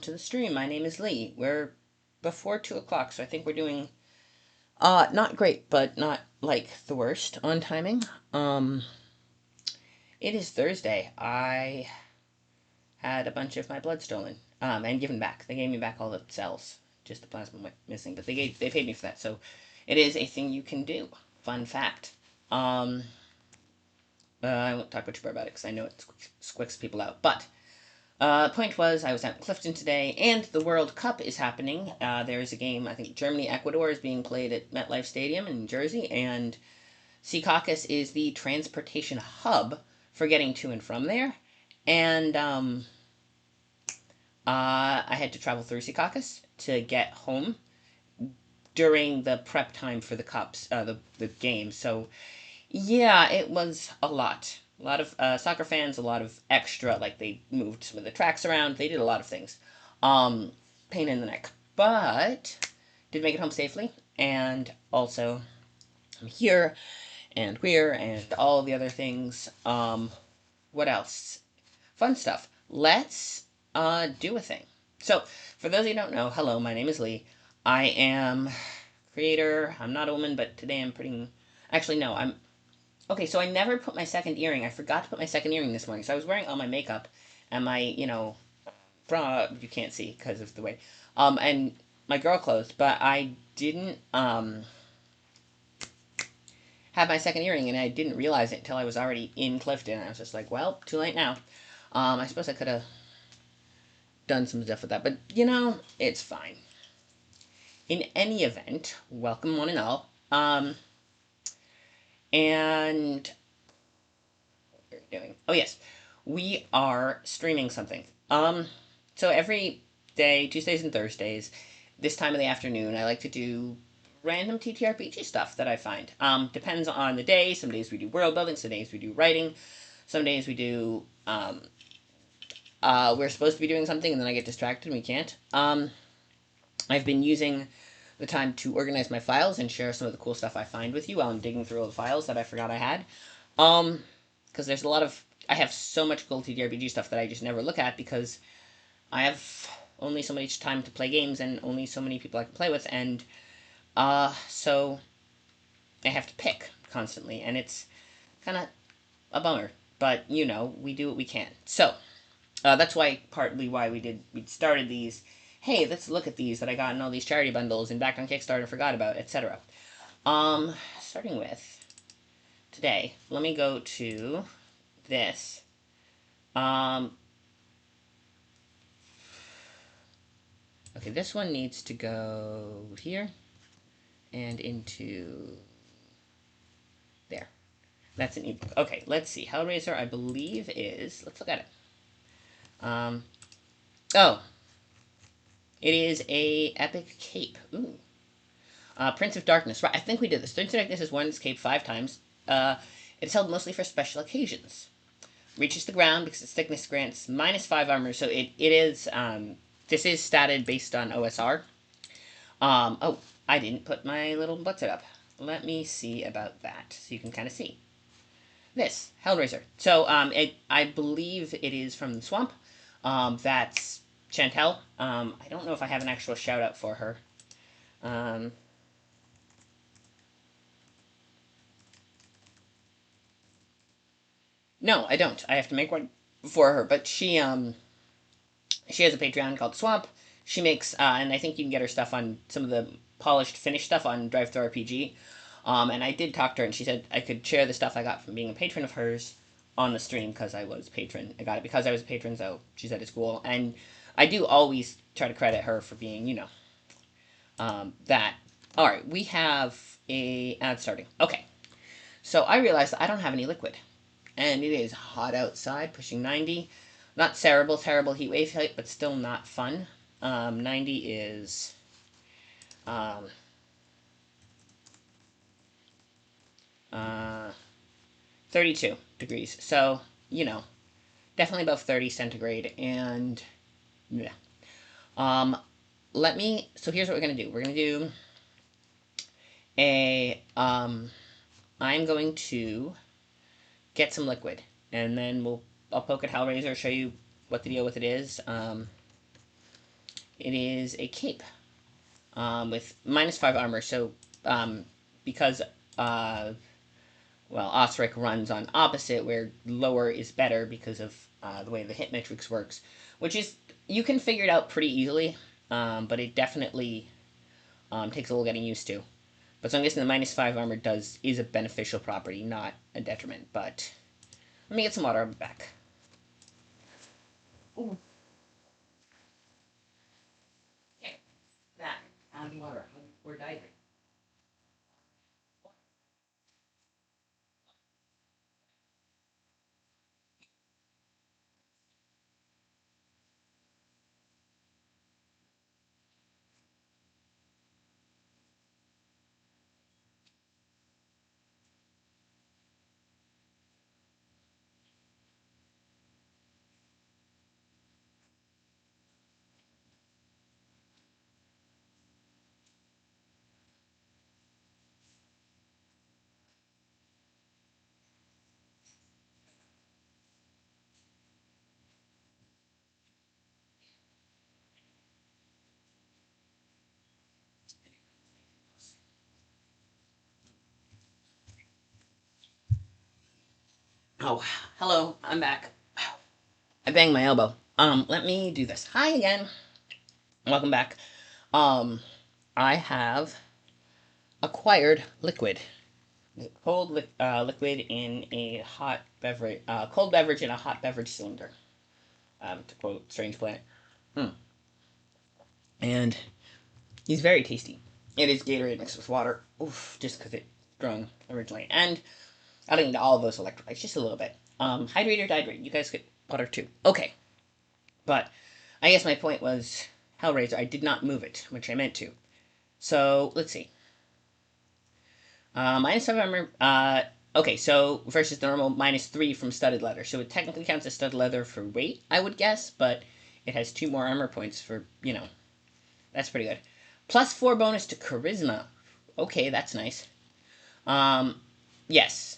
to the stream. My name is Lee. We're before 2 o'clock, so I think we're doing not great, but not like the worst on timing. Um, it is Thursday. I had a bunch of my blood stolen and given back. They gave me back all the cells, just the plasma went missing, but they paid me for that, so it is a thing you can do. Fun fact. Um, I won't talk much more about it because I know it squicks people out, but point was, I was at Clifton today, and the World Cup is happening. There is a game, I think Germany Ecuador is being played at MetLife Stadium in Jersey, and Secaucus is the transportation hub for getting to and from there. And I had to travel through Secaucus to get home during the prep time for the cups, the game. So yeah, it was a lot. A lot of soccer fans, a lot of extra, like they moved some of the tracks around. They did a lot of things. Um, Pain in the neck. But did make it home safely. And also, I'm here and we're and all the other things. What else? Fun stuff. Let's do a thing. So, for those of you who don't know, hello, my name is Lee. I am creator. I'm not a woman, but today I'm putting. Actually, no, I'm Okay, so I never put my second earring. I forgot to put my second earring this morning. So I was wearing all my makeup and my, bra, you can't see because of the way, and my girl clothes, but I didn't, have my second earring and I didn't realize it until I was already in Clifton. I was just like, well, too late now. I suppose I could have done some stuff with that, but it's fine. In any event, welcome one and all. And what are we doing? Oh, yes. We are streaming something. So every day, Tuesdays and Thursdays, this time of the afternoon, I like to do random TTRPG stuff that I find. Depends on the day. Some days we do world building, some days we do writing, some days we do. We're supposed to be doing something and then I get distracted and we can't. I've been using the time to organize my files and share some of the cool stuff I find with you while I'm digging through all the files that I forgot I had. Because there's a lot of I have so much cool TTRPG stuff that I just never look at because I have only so much time to play games and only so many people I can play with, and so I have to pick constantly, and it's kind of a bummer. But we do what we can. So that's partly why we started these. Hey, let's look at these that I got in all these charity bundles and back on Kickstarter, forgot about, etc. Starting with today, let me go to this. Um, okay, this one needs to go here and into there. That's an ebook. Okay, let's see. Hellraiser, I believe, is. Let's look at it. Oh, it is a epic cape. Ooh. Prince of Darkness. Right, I think we did this. Prince of Darkness has worn this cape 5 times. It's held mostly for special occasions. Reaches the ground because its thickness grants -5 armor. So it is. This is statted based on OSR. Oh, I didn't put my little butts up. Let me see about that so you can kind of see. This Hellraiser. So I believe it is from the swamp. That's Chantel. I don't know if I have an actual shout out for her. Um, no, I don't. I have to make one for her. But she has a Patreon called Swamp. She makes and I think you can get her stuff on some of the polished finished stuff on Drive Through RPG. And I did talk to her, and she said I could share the stuff I got from being a patron of hers on the stream because I was patron. I got it because I was a patron, so she said it's cool. And I do always try to credit her for being, that. All right, we have a ad starting. Okay, so I realized that I don't have any liquid, and it is hot outside, pushing 90. Not terrible heat wave height, but still not fun. 90 is um, uh, 32 degrees. So, definitely above 30 centigrade. And yeah. Um, so here's what we're going to do. We're going to do I'm going to get some liquid. And then I'll poke at Hellraiser, show you what the deal with it is. it is a cape with -5 armor. So because Osric runs on opposite, where lower is better because of the way the hit matrix works, which is you can figure it out pretty easily, but it definitely takes a little getting used to. But so I'm guessing the -5 armor is a beneficial property, not a detriment. But let me get some water. I'll be back. Ooh. Okay. That. Water. We're diving. Oh, hello. I'm back. I banged my elbow. Let me do this. Hi again. Welcome back. Um, I have acquired liquid. Liquid in a hot beverage, cold beverage in a hot beverage cylinder. To quote Strange Planet. Mm. And he's very tasty. It is Gatorade mixed with water. Oof, just because it's strong originally. And adding into all of those electrolytes, just a little bit. Hydrate or dihydrate. You guys get water too. Okay. But I guess my point was Hellraiser. I did not move it, which I meant to. So let's see. -5 armor. Okay, so versus the normal -3 from studded leather. So it technically counts as studded leather for weight, I would guess, but it has 2 more armor points for, that's pretty good. +4 bonus to charisma. Okay, that's nice. Yes.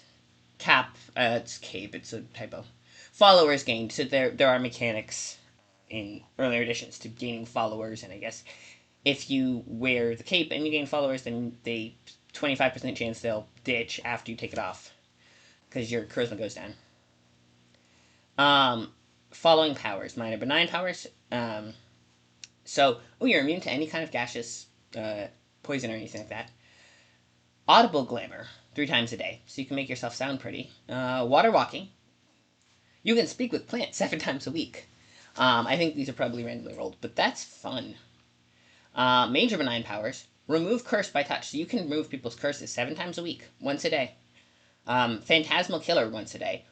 Cap, it's cape, it's a typo. Followers gained. So there are mechanics in earlier editions to gaining followers, and I guess if you wear the cape and you gain followers, then they 25% chance they'll ditch after you take it off because your charisma goes down. Following powers, minor benign powers. You're immune to any kind of gaseous poison or anything like that. Audible glamour 3 times a day, so you can make yourself sound pretty. Water walking. You can speak with plants 7 times a week. I think these are probably randomly rolled, but that's fun. Major benign powers. Remove curse by touch. So you can remove people's curses 7 times a week, once a day. Phantasmal killer once a day.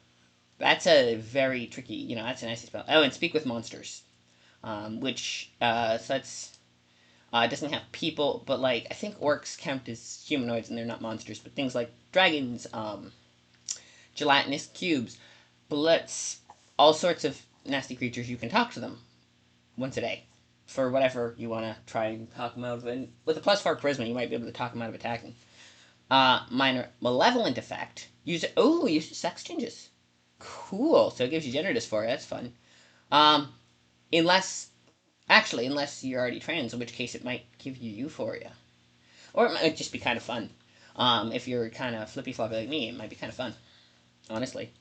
That's a very tricky, that's a nice spell. Oh, and speak with monsters. Which, so that's, doesn't have people, but I think orcs count as humanoids and they're not monsters, but things like dragons, gelatinous cubes, bullets, all sorts of nasty creatures, you can talk to them once a day for whatever you want to try and talk them out of. And with a +4 charisma, you might be able to talk them out of attacking. Minor malevolent effect. Use sex changes. Cool. So it gives you gender dysphoria. That's fun. Unless you're already trans, in which case it might give you euphoria, or it might just be kind of fun. If you're kind of flippy floppy like me, it might be kind of fun. Honestly.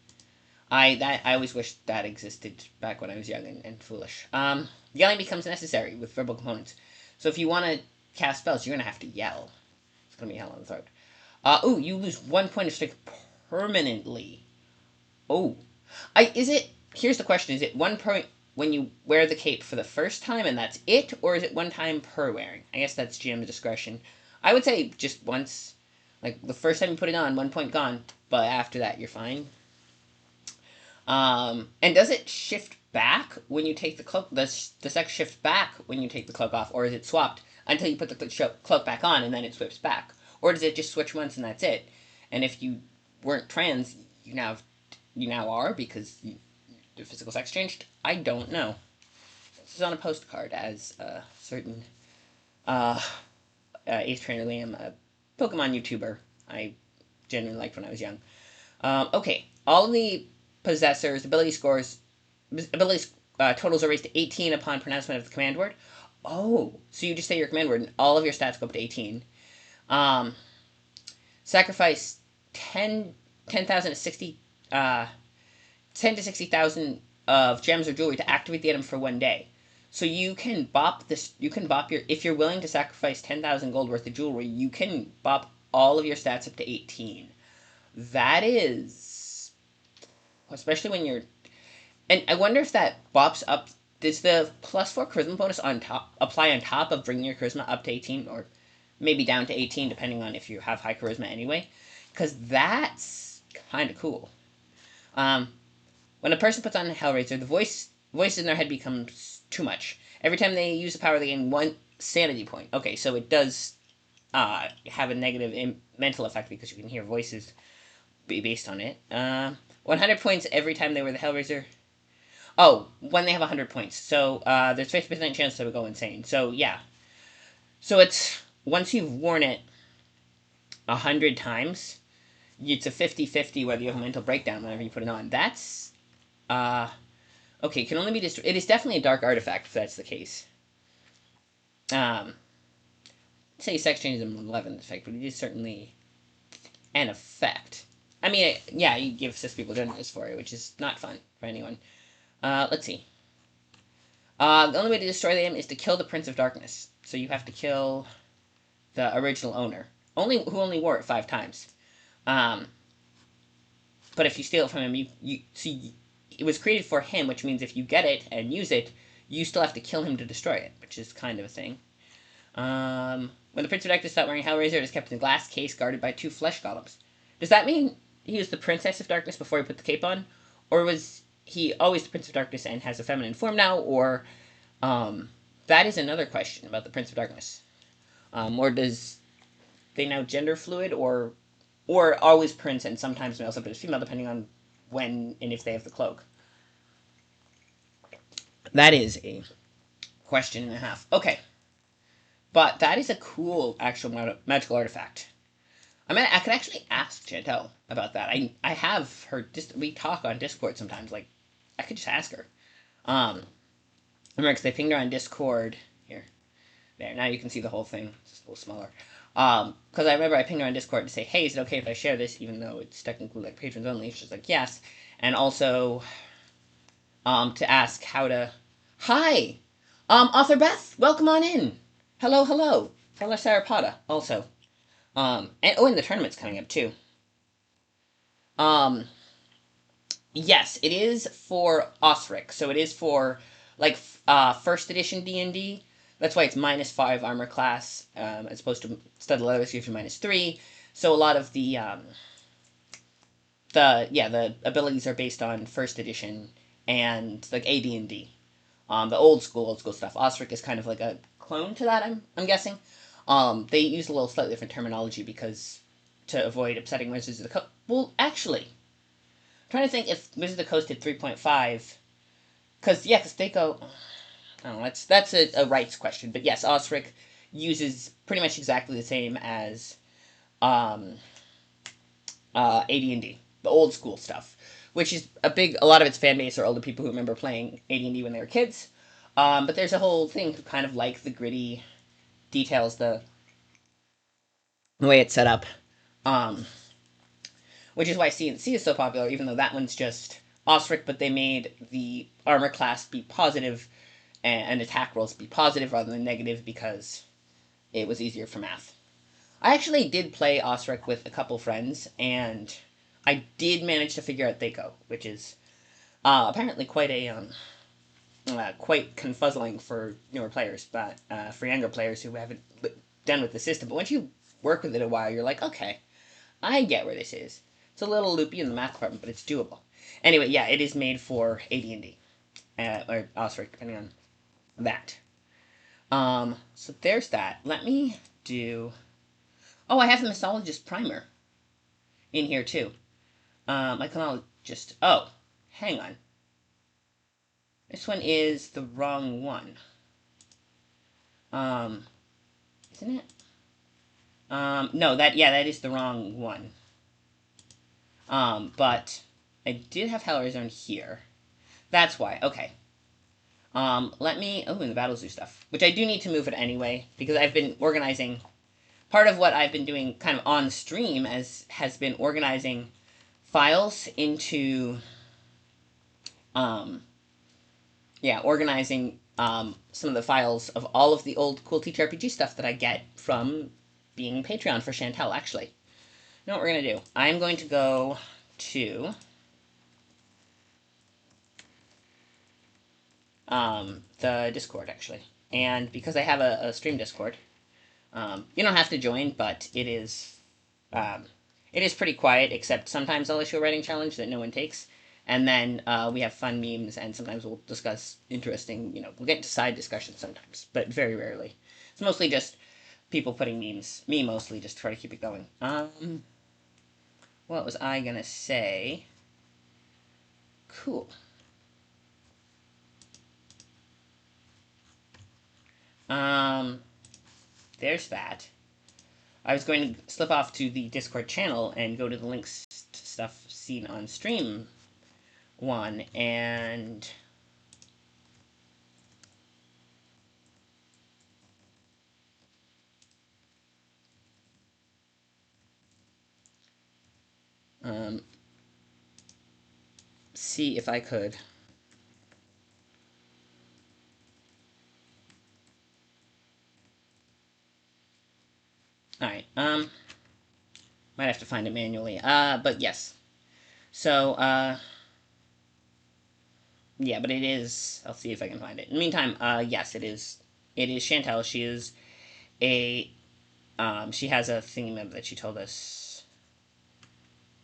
I always wished that existed back when I was young and foolish. Yelling becomes necessary with verbal components. So if you want to cast spells, you're gonna have to yell. It's gonna be hell on the throat. You lose 1 point of strength permanently. Oh, Here's the question: is it 1 point when you wear the cape for the first time and that's it, or is it 1 time per wearing? I guess that's GM discretion. I would say just once. Like the first time you put it on, 1 point gone, but after that you're fine. And does it shift back when you take the cloak? Does the sex shift back when you take the cloak off, or is it swapped until you put the cloak back on and then it switches back? Or does it just switch once and that's it? And if you weren't trans, you now are because the physical sex changed? I don't know. This is on a postcard as a certain Ace Trainer Liam, a Pokemon YouTuber I genuinely liked when I was young. Okay, all of the possessors' ability totals are raised to 18 upon pronouncement of the command word. Oh, so you just say your command word and all of your stats go up to 18. Um, sacrifice 10, 10,000 to 60, 10 to 60,000 of gems or jewelry to activate the item for 1 day. So you can bop this. You can bop your. If you're willing to sacrifice 10,000 gold worth of jewelry, you can bop all of your stats up to 18. That is, especially when you're. And I wonder if that bops up. Does the +4 charisma bonus on top apply on top of bringing your charisma up to 18, or maybe down to 18, depending on if you have high charisma anyway? Because that's kind of cool. Um, when a person puts on Hellraiser, the voice in their head becomes too much. Every time they use the power, they gain 1 sanity point. Okay, so it does have a negative mental effect because you can hear voices based on it. 100 points every time they wear the Hellraiser. Oh, when they have 100 points. So there's 50% chance they would go insane. So yeah. So it's once you've worn it 100 times, it's a 50-50 whether you have a mental breakdown whenever you put it on. That's uh okay, can only be destroyed. It is definitely a dark artifact if that's the case. Um, say sex change is an 11 effect, but it is certainly an effect. I mean, yeah, you give cis people genders for it, which is not fun for anyone. Let's see. The only way to destroy them is to kill the Prince of Darkness. So you have to kill the original owner, who only wore it 5 times. Um, but if you steal it from him, you see it was created for him, which means if you get it and use it, you still have to kill him to destroy it, which is kind of a thing. When the Prince of Darkness stopped wearing Hellraiser, it is kept in a glass case guarded by 2 flesh golems. Does that mean he was the Princess of Darkness before he put the cape on? Or was he always the Prince of Darkness and has a feminine form now? Or, that is another question about the Prince of Darkness. Or does they now gender fluid, or always Prince and sometimes male, sometimes female, depending on when and if they have the cloak? That is a question and a half. Okay. But that is a cool actual magical artifact. I mean, I could actually ask Chantel about that. I have her. We talk on Discord sometimes. Like, I could just ask her. I remember because they pinged her on Discord. Here, there. Now you can see the whole thing. It's just a little smaller. Because I remember I pinged her on Discord to say, hey, is it okay if I share this, even though it's technically like patrons only? She's like, yes. And also, to ask how to. Hi, Author Beth, welcome on in. Hello, hello. Hello, Sarapata. Also, and the tournament's coming up too. Um, yes, it is for Osric, so it is for like first edition D&D. That's why it's -5 armor class, as opposed to Stud Leather gives you -3. So a lot of the abilities are based on first edition and like AD&D. The old school stuff. Osric is kind of like a clone to that. I'm guessing. They use a little slightly different terminology because to avoid upsetting Wizards of the Coast. Well, actually, I'm trying to think if Wizards of the Coast did 3.5, because they go. Oh, that's a rights question, but yes, Osric uses pretty much exactly the same as um, AD&D, the old school stuff, which is a lot of its fan base are older people who remember playing AD&D when they were kids. But there's a whole thing who kind of like the gritty details, the way it's set up, um, which is why C&C is so popular. Even though that one's just Osric, but they made the armor class be positive and attack rolls be positive rather than negative because it was easier for math. I actually did play Osric with a couple friends, and I did manage to figure out Thaco, which is apparently quite confuzzling for newer players, but for younger players who haven't done with the system. But once you work with it a while, you're like, okay, I get where this is. It's a little loopy in the math department, but it's doable. Anyway, yeah, it is made for AD&D, or Osric, depending on that. So there's that. Let me do. Oh, I have the Mythologist Primer in here too. Mythologist. Oh, hang on. This one is the wrong one. Isn't it? No, that is the wrong one. But I did have Hellraiser in here. That's why. Okay. Let me... Oh, and the Battle Zoo stuff. Which I do need to move it anyway, because I've been organizing... Part of what I've been doing kind of on stream has been organizing files into... organizing some of the files of all of the old Cool TTRPG stuff that I get from being Patreon for Chantel, actually. You know what we're going to do? I'm going to go to... the Discord, actually. And because I have a stream Discord, you don't have to join, but it is pretty quiet, except sometimes I'll issue a writing challenge that no one takes. And then we have fun memes, and sometimes we'll discuss interesting, we'll get into side discussions sometimes, but very rarely. It's mostly just people putting memes. Me mostly, just to try to keep it going. What was I gonna say? Cool. There's that. I was going to slip off to the Discord channel and go to the links to stuff seen on stream one, and... see if I could... Alright, might have to find it manually. But yes. So, yeah, but it is... I'll see if I can find it. In the meantime, yes, it is. It is Chantel. She is a... she has a theme that she told us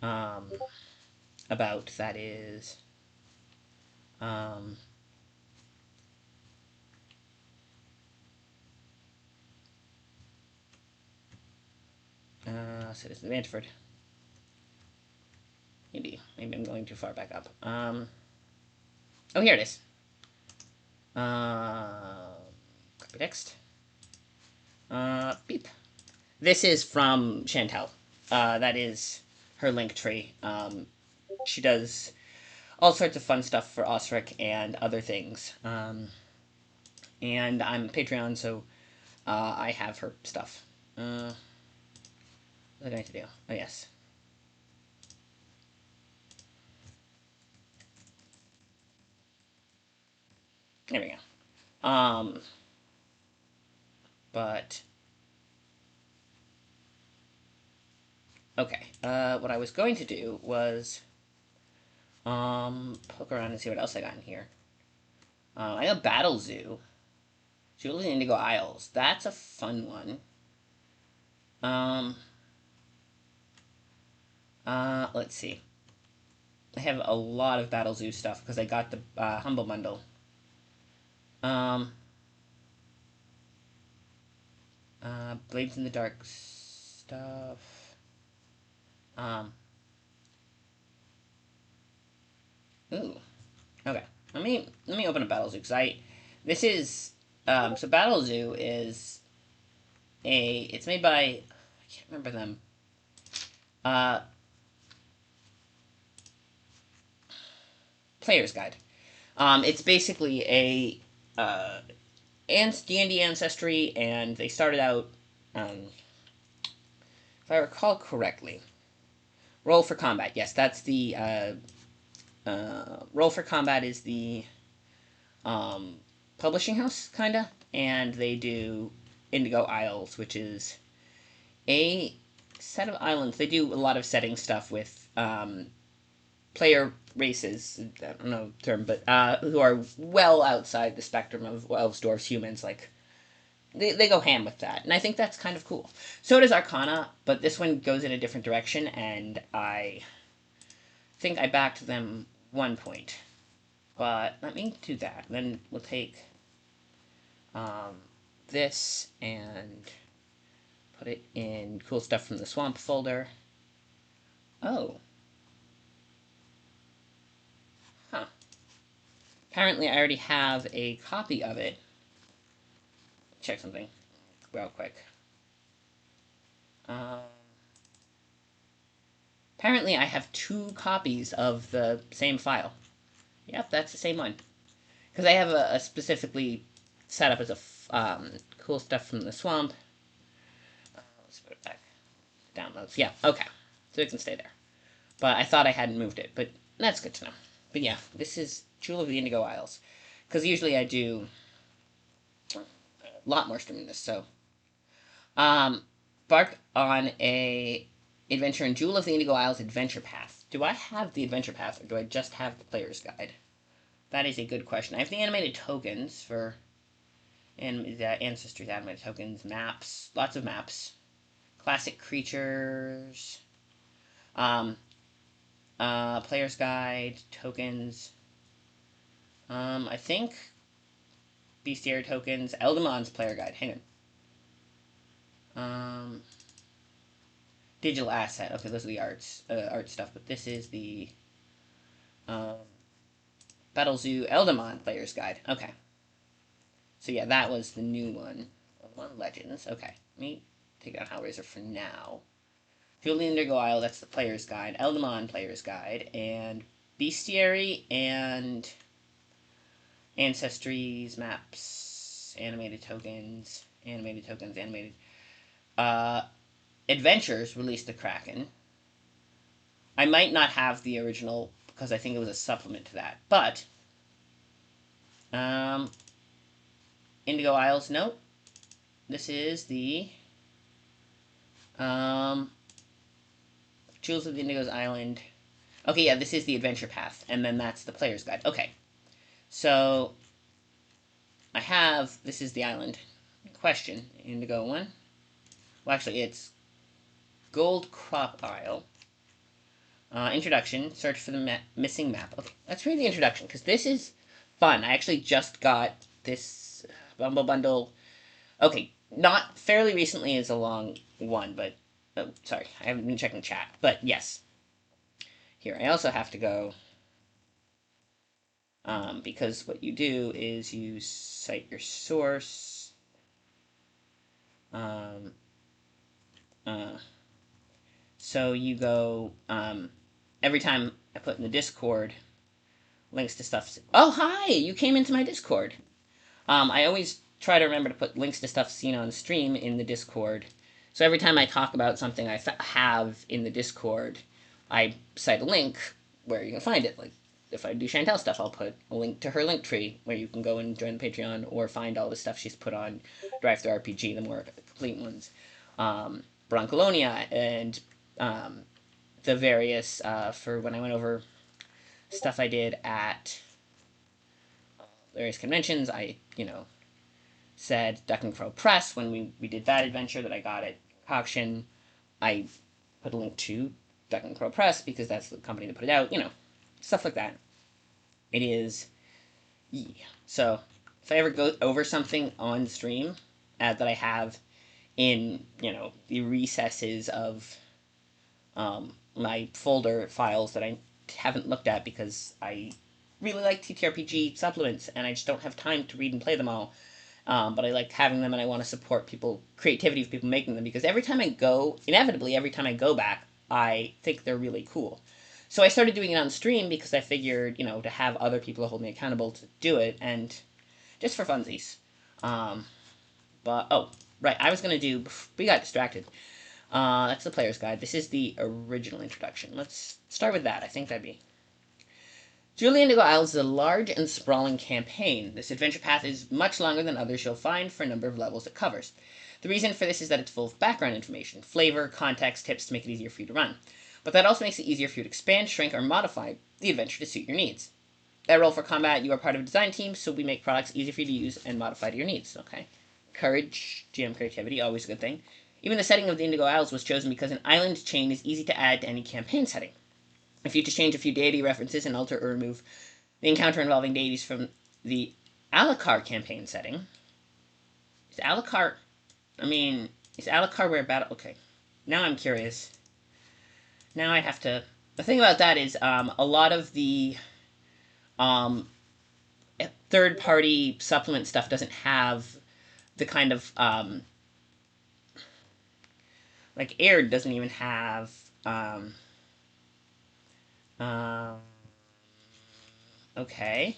about, that is... Citizen Vanderford. Maybe I'm going too far back up. Oh, here it is. Copy text. Beep. This is from Chantel. That is her link tree. She does all sorts of fun stuff for Osric and other things. And I'm Patreon, so I have her stuff. What was I going to do? Oh, yes. There we go. But... Okay, what I was going to do was... poke around and see what else I got in here. I got Battle Zoo. Jules and Indigo Isles. That's a fun one. Let's see. I have a lot of Battle Zoo stuff because I got the Humble Bundle. Blades in the Dark stuff. Ooh. Okay. Let me open a Battle Zoo, because this is, so Battle Zoo is it's made by, I can't remember them. Player's Guide. It's basically a D&D ancestry, and they started out, if I recall correctly, Roll for Combat. Yes, that's the Roll for Combat is the publishing house, kinda, and they do Indigo Isles, which is a set of islands. They do a lot of setting stuff with player races, I don't know the term, but who are well outside the spectrum of elves, dwarves, humans. Like, they go ham with that, and I think that's kind of cool. So does Arcana, but this one goes in a different direction, and I think I backed them 1 point. But let me do that. Then we'll take this and put it in Cool Stuff from the Swamp folder. Oh. Huh. Apparently I already have a copy of it. Check something real quick. Apparently I have 2 copies of the same file. Yep, that's the same one. because I have a specifically set up as cool stuff from the swamp. Let's put it back. Downloads. Yeah, okay. So it can stay there. But I thought I hadn't moved it, but that's good to know. But yeah, this is Jewel of the Indigo Isles. Because usually I do a lot more streaming this, so. Bark on a adventure in Jewel of the Indigo Isles Adventure Path. Do I have the Adventure Path, or do I just have the Player's Guide? That is a good question. I have the animated tokens for Ancestors animated tokens, maps, lots of maps, classic creatures, Player's Guide, tokens, I think Bestiary tokens, Eldamon's Player Guide. Hang on. Digital asset. Okay, those are the art stuff, but this is the Battle Zoo Eldamon Player's Guide. Okay. So yeah, that was the new one. Eldamon Legends. Okay. Let me take down Hellraiser for now. Jewel of the Indigo Isle, that's the Player's Guide. Eldamon Player's Guide. And Bestiary and Ancestries, maps, animated tokens, Adventures released the Kraken. I might not have the original because I think it was a supplement to that. But Indigo Isles, nope. This is the Jewels of the Indigo's Island. Okay, yeah, this is the Adventure Path, and then that's the Player's Guide. Okay. So I have, this is the island question, Indigo one. Well, actually, it's Gold Crop Isle. Introduction, search for the missing map. Okay, let's read the introduction, because this is fun. I actually just got this Bumble Bundle. Okay, not fairly recently is a long one, but, oh, sorry, I haven't been checking chat. But yes, here, I also have to go, because what you do is you cite your source. So you go, every time I put in the Discord links to stuff. Oh, hi! You came into my Discord. I always try to remember to put links to stuff seen on stream in the Discord. So every time I talk about something I have in the Discord, I cite a link where you can find it. Like, if I do Chantel stuff, I'll put a link to her link tree where you can go and join the Patreon or find all the stuff she's put on Drive Through RPG, the more complete ones. Broncolonia and the various, for when I went over stuff I did at various conventions, I, said Duck and Crow Press, when we did that adventure that I got at Concoction, I put a link to Duck and Crow Press because that's the company that put it out, stuff like that. It is, yeah. So, if I ever go over something on stream that I have in, the recesses of my folder files that I haven't looked at because I really like TTRPG supplements and I just don't have time to read and play them all. But I like having them and I want to support creativity of people making them because inevitably every time I go back, I think they're really cool. So I started doing it on stream because I figured, to have other people to hold me accountable to do it and just for funsies. But, oh, right, I was going to do, we got distracted. That's the Player's Guide. This is the original introduction. Let's start with that. I think that'd be... Jewel of the Indigo Isles is a large and sprawling campaign. This adventure path is much longer than others you'll find for a number of levels it covers. The reason for this is that it's full of background information, flavor, context, tips to make it easier for you to run. But that also makes it easier for you to expand, shrink, or modify the adventure to suit your needs. At Roll for Combat, you are part of a design team, so we make products easy for you to use and modify to your needs. Okay. Courage, GM creativity, always a good thing. Even the setting of the Indigo Isles was chosen because an island chain is easy to add to any campaign setting. If you just change a few deity references and alter or remove the encounter involving deities from the Alucard campaign setting. Is Alucard where battle... Okay, now I'm curious. Now I have to... The thing about that is a lot of the third-party supplement stuff doesn't have the kind of... like, Aird doesn't even have... okay.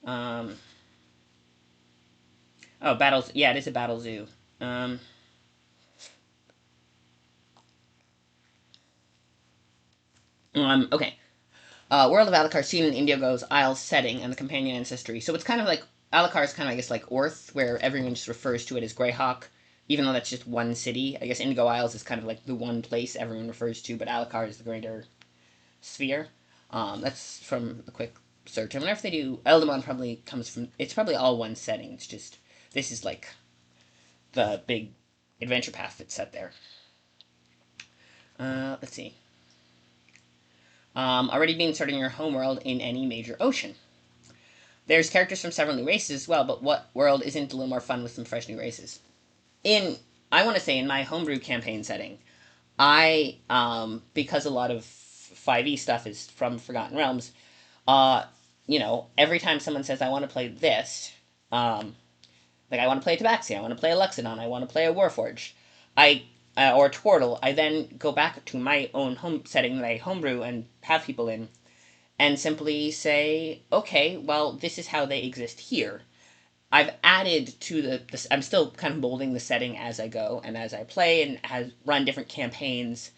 Um, oh, battles. Yeah, it is a battle zoo. Um, okay. World of Alucard, seen in Indigo's Isle setting and the companion ancestry. So it's kind of like Alucard is kind of, I guess, like Orth, where everyone just refers to it as Greyhawk, even though that's just one city. I guess Indigo Isles is kind of like the one place everyone refers to, but Alucard is the greater sphere. That's from a quick search. I wonder if they do. Eldamon probably comes from. It's probably all one setting. It's just this is like the big adventure path that's set there. Let's see. Already being started in your homeworld in any major ocean. There's characters from several new races as well, but what world isn't a little more fun with some fresh new races? In I want to say in my homebrew campaign setting, I because a lot of 5e stuff is from Forgotten Realms, uh, every time someone says I want to play this, um, like I want to play Tabaxi, I want to play a Luxodon, I want to play a Warforged, I or Twirtle, I then go back to my own home setting that I homebrew and have people in, and simply say, okay, well, this is how they exist here. I've added to I'm still kind of molding the setting as I go and as I play, and has run different campaigns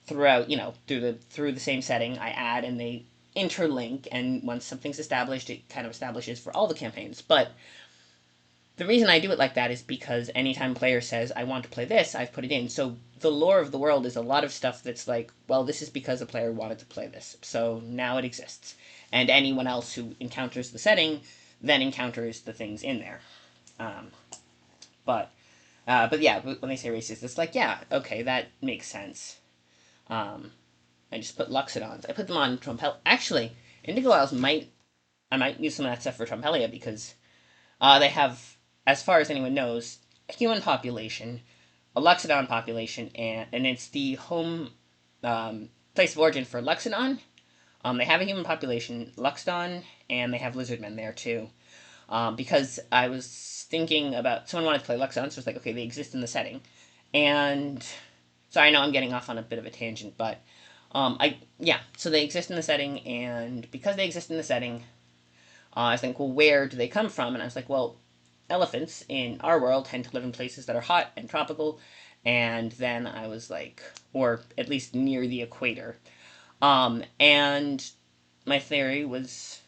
throughout, through the same setting. I add and they interlink, and once something's established, it kind of establishes for all the campaigns. But the reason I do it like that is because anytime a player says, I want to play this, I've put it in. So the lore of the world is a lot of stuff that's like, well, this is because a player wanted to play this. So now it exists. And anyone else who encounters the setting then encounters the things in there. Um, but but yeah, when they say racist, it's like, yeah, okay, that makes sense. Um, I just put Luxodons. I put them on Trumpel. Actually, Indigo Isles I might use some of that stuff for Trumpelia because they have, as far as anyone knows, a human population, a Luxodon population, and it's the home place of origin for Luxodon. They have a human population, Luxodon, and they have lizardmen there too. Because I was thinking about someone wanted to play Luxodon, so it's like, okay, they exist in the setting, and so I know I'm getting off on a bit of a tangent, but so they exist in the setting, and because they exist in the setting, I was thinking, well, where do they come from? And I was like, well, elephants in our world tend to live in places that are hot and tropical, and then I was like, or at least near the equator. And my theory was,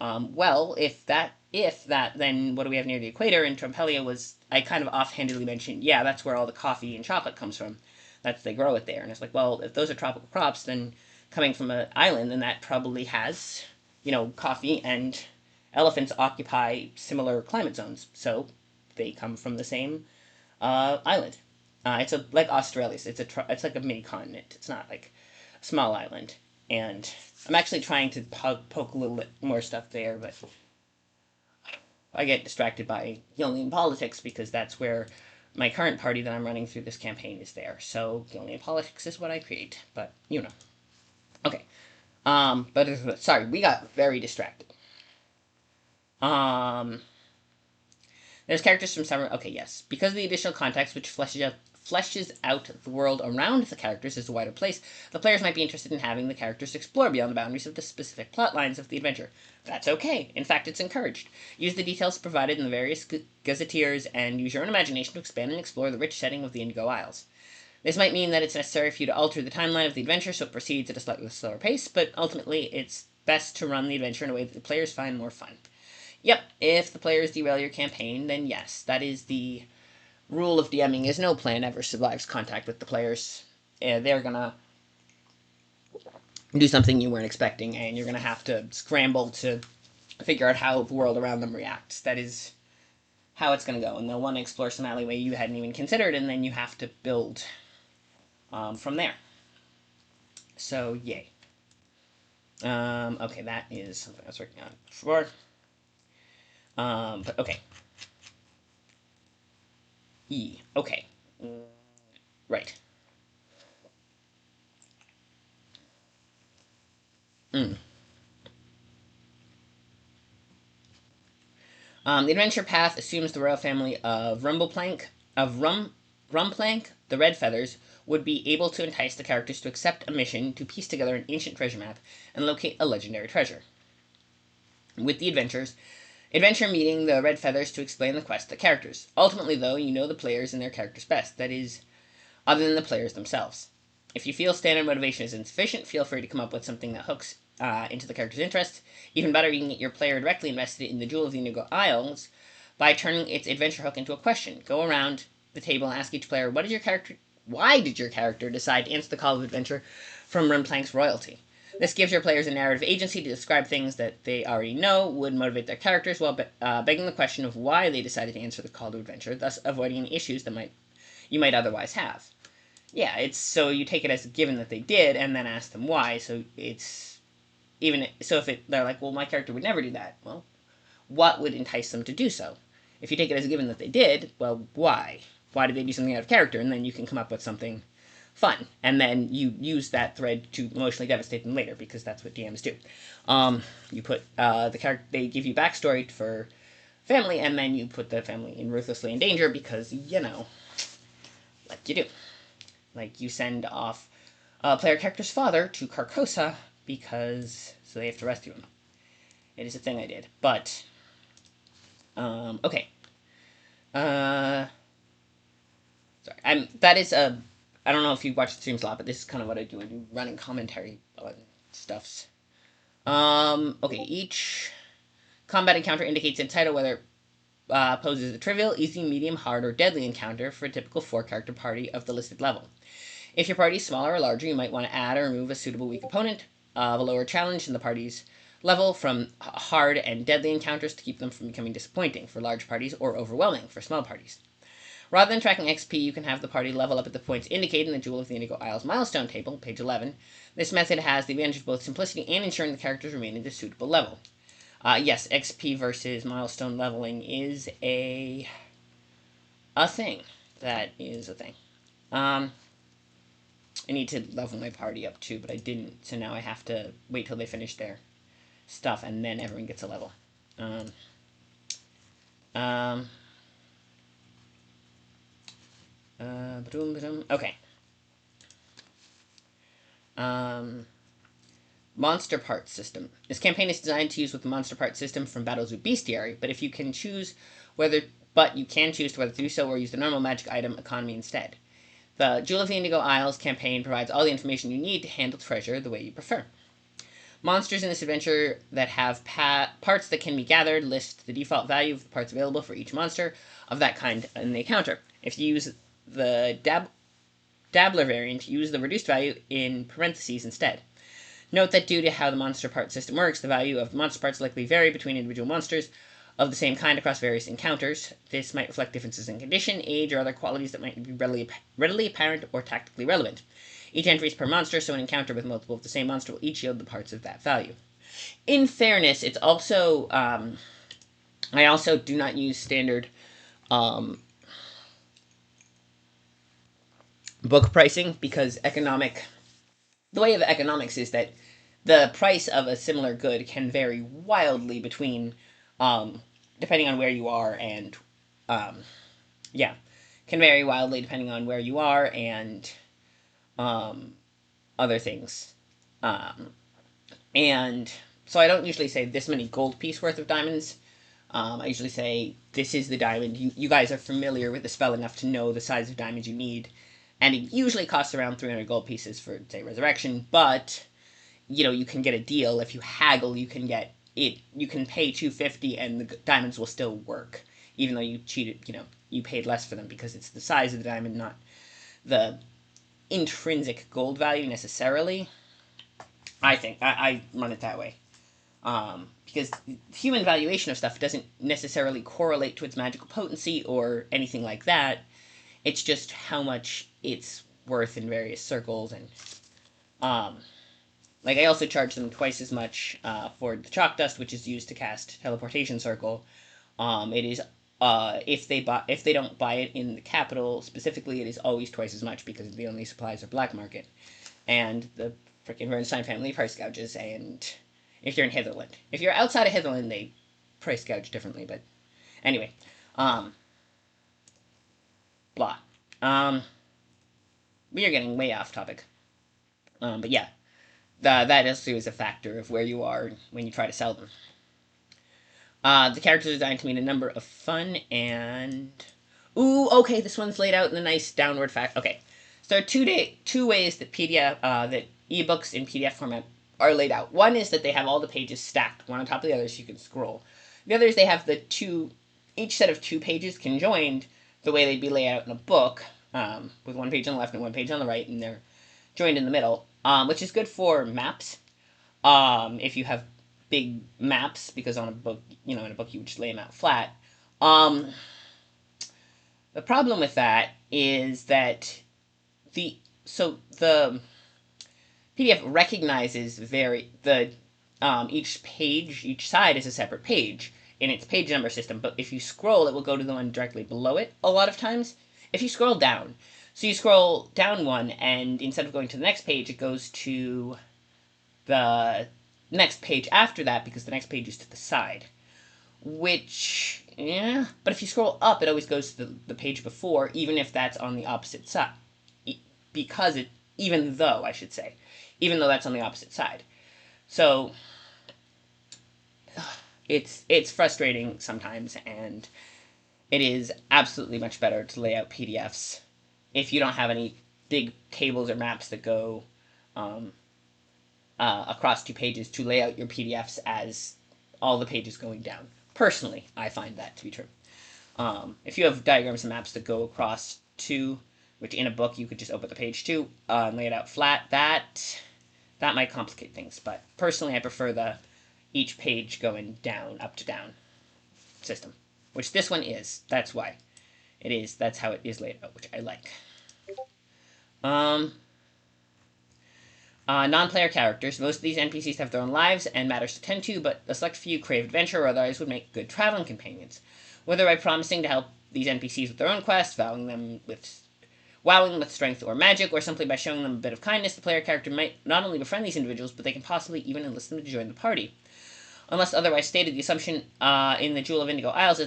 well, if that, then what do we have near the equator? And Trumpelia was, I kind of offhandedly mentioned, yeah, that's where all the coffee and chocolate comes from. They grow it there. And it's like, well, if those are tropical crops, then coming from an island, then that probably has, coffee, and elephants occupy similar climate zones. So they come from the same island. Like Australia. It's like a mini continent. It's not like a small island. And I'm actually trying to poke a little bit more stuff there, but I get distracted by Gilnean politics because that's where my current party that I'm running through this campaign is there. So Gilnean politics is what I create, but Okay. But sorry, we got very distracted. Um, there's characters from several. Okay, yes, because of the additional context which fleshes out the world around the characters as a wider place, the players might be interested in having the characters explore beyond the boundaries of the specific plot lines of the adventure. That's okay. In fact, it's encouraged. Use the details provided in the various gazetteers and use your own imagination to expand and explore the rich setting of the Indigo Isles. This might mean that it's necessary for you to alter the timeline of the adventure so it proceeds at a slightly slower pace, but ultimately it's best to run the adventure in a way that the players find more fun. Yep, if the players derail your campaign, then yes, that is the rule of DMing is no plan ever survives contact with the players. They're gonna do something you weren't expecting, and you're gonna have to scramble to figure out how the world around them reacts. That is how it's gonna go, and they'll want to explore some alleyway you hadn't even considered, and then you have to build from there. So, yay. Okay, that is something I was working on before. But okay. Okay. Right. Mm. The adventure path assumes the royal family of Rumplank, the Red Feathers, would be able to entice the characters to accept a mission to piece together an ancient treasure map and locate a legendary treasure. with the adventure meeting the red feathers to explain the quest to the characters. Ultimately, though, you know the players and their characters best, that is, other than the players themselves. If you feel standard motivation is insufficient, feel free to come up with something that hooks into the character's interest. Even better, you can get your player directly invested in the Jewel of the Indigo Isles by turning its adventure hook into a question. Go around the table and ask each player, why did your character decide to answer the call of adventure from Runplank's royalty? This gives your players a narrative agency to describe things that they already know would motivate their characters while begging the question of why they decided to answer the call to adventure, thus avoiding any issues that you might otherwise have. Yeah, it's so you take it as a given that they did, and then ask them why. So it's even so if they're like, well, my character would never do that. Well, what would entice them to do so? If you take it as a given that they did, well, why? Why did they do something out of character? And then you can come up with something fun, and then you use that thread to emotionally devastate them later, because that's what DMs do. You put the character, they give you backstory for family, and then you put the family in ruthlessly in danger because like you do. Like you send off a player character's father to Carcosa because so they have to rescue him. It is a thing I did, but okay. Sorry, that is a. I don't know if you watch the streams a lot, but this is kind of what I do. I do running commentary on stuffs. Okay, each combat encounter indicates in title whether poses a trivial, easy, medium, hard, or deadly encounter for a typical 4-character party of the listed level. If your party is smaller or larger, you might want to add or remove a suitable weak opponent of a lower challenge in the party's level from hard and deadly encounters to keep them from becoming disappointing for large parties or overwhelming for small parties. Rather than tracking XP, you can have the party level up at the points indicated in the Jewel of the Indigo Isles milestone table, page 11. This method has the advantage of both simplicity and ensuring the characters remain at a suitable level. Yes, XP versus milestone leveling is a thing. That is a thing. I need to level my party up too, but I didn't, so now I have to wait till they finish their stuff, and then everyone gets a level. Okay. Monster Parts System. This campaign is designed to use with the Monster Parts System from Battlezoo Bestiary, but you can choose whether to do so or use the normal magic item economy instead. The Jewel of the Indigo Isles campaign provides all the information you need to handle treasure the way you prefer. Monsters in this adventure that have parts that can be gathered list the default value of the parts available for each monster of that kind in the encounter. If you use the Dabbler variant, use the reduced value in parentheses instead. Note that due to how the monster part system works, the value of monster parts likely vary between individual monsters of the same kind across various encounters. This might reflect differences in condition, age, or other qualities that might be readily apparent or tactically relevant. Each entry is per monster, so an encounter with multiple of the same monster will each yield the parts of that value. In fairness, it's also I also do not use standard book pricing because the way of economics is that the price of a similar good can vary wildly between depending on where you are and can vary wildly depending on where you are and other things. And so I don't usually say this many gold piece worth of diamonds. I usually say this is the diamond. You guys are familiar with the spell enough to know the size of diamonds you need. And it usually costs around 300 gold pieces for, say, Resurrection, but you can get a deal. If you haggle, you can get it. You can pay 250 and the diamonds will still work, even though you cheated. You paid less for them because it's the size of the diamond, not the intrinsic gold value necessarily. I think I run it that way, because human valuation of stuff doesn't necessarily correlate to its magical potency or anything like that. It's just how much it's worth in various circles, and I also charge them twice as much for the chalk dust, which is used to cast Teleportation Circle. It is if they don't buy it in the capital specifically, it is always twice as much because the only supplies are black market, and the freaking Bernstein family price gouges. And if you're in Hitherland, if you're outside of Hitherland, they price gouge differently. But anyway, blah. We are getting way off topic. But yeah, that also is a factor of where you are when you try to sell them. The characters are designed to meet a number of fun and... Ooh, okay, this one's laid out in a nice downward fact. Okay, so there are two ways that that ebooks in PDF format are laid out. One is that they have all the pages stacked one on top of the other so you can scroll. The other is they have each set of 2 pages conjoined the way they'd be laid out in a book, with 1 page on the left and 1 page on the right, and they're joined in the middle, which is good for maps. If you have big maps, because on a book, in a book you would just lay them out flat. The problem with that is that the PDF recognizes each side is a separate page in its page number system, but if you scroll, it will go to the one directly below it a lot of times. If you scroll down, so you scroll down one, and instead of going to the next page, it goes to the next page after that, because the next page is to the side. Which, yeah, but if you scroll up, it always goes to the page before, even if that's on the opposite side. Even though that's on the opposite side. So, it's frustrating sometimes, and it is absolutely much better to lay out PDFs if you don't have any big tables or maps that go across 2 pages, to lay out your PDFs as all the pages going down. Personally, I find that to be true. If you have diagrams and maps that go across 2, which in a book you could just open the page 2 and lay it out flat, that might complicate things. But personally, I prefer each page going down, up to down system, which this one is. That's why it is. That's how it is laid out, which I like. Non-player characters. Most of these NPCs have their own lives and matters to tend to, but a select few crave adventure or otherwise would make good traveling companions. Whether by promising to help these NPCs with their own quests, wowing them with strength or magic, or simply by showing them a bit of kindness, the player character might not only befriend these individuals, but they can possibly even enlist them to join the party. Unless otherwise stated, the assumption in the Jewel of Indigo Isles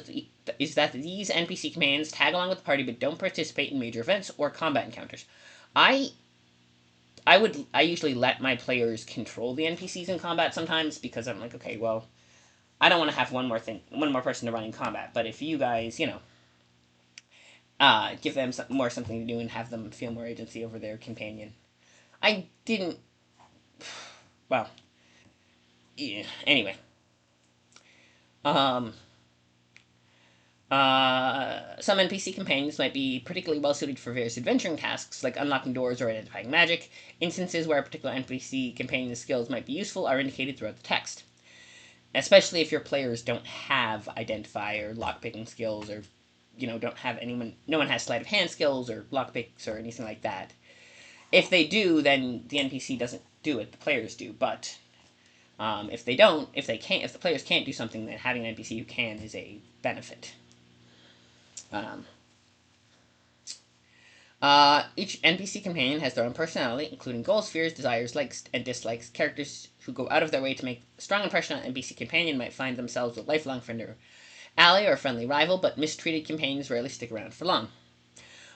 is that these NPC companions tag along with the party but don't participate in major events or combat encounters. I usually let my players control the NPCs in combat sometimes, because I'm like, okay, well, I don't want to have one more person to run in combat, but if you guys, give them something to do and have them feel more agency over their companion. I didn't, well, yeah, anyway. Some NPC companions might be particularly well suited for various adventuring tasks, like unlocking doors or identifying magic. Instances where a particular NPC companion's skills might be useful are indicated throughout the text. Especially if your players don't have identify or lockpicking skills, or, don't have no one has sleight of hand skills or lockpicks or anything like that. If they do, then the NPC doesn't do it, the players do, but if the players can't do something, then having an NPC who can is a benefit. Each NPC companion has their own personality, including goals, fears, desires, likes, and dislikes. Characters who go out of their way to make a strong impression on an NPC companion might find themselves a lifelong friend or ally or a friendly rival, but mistreated companions rarely stick around for long.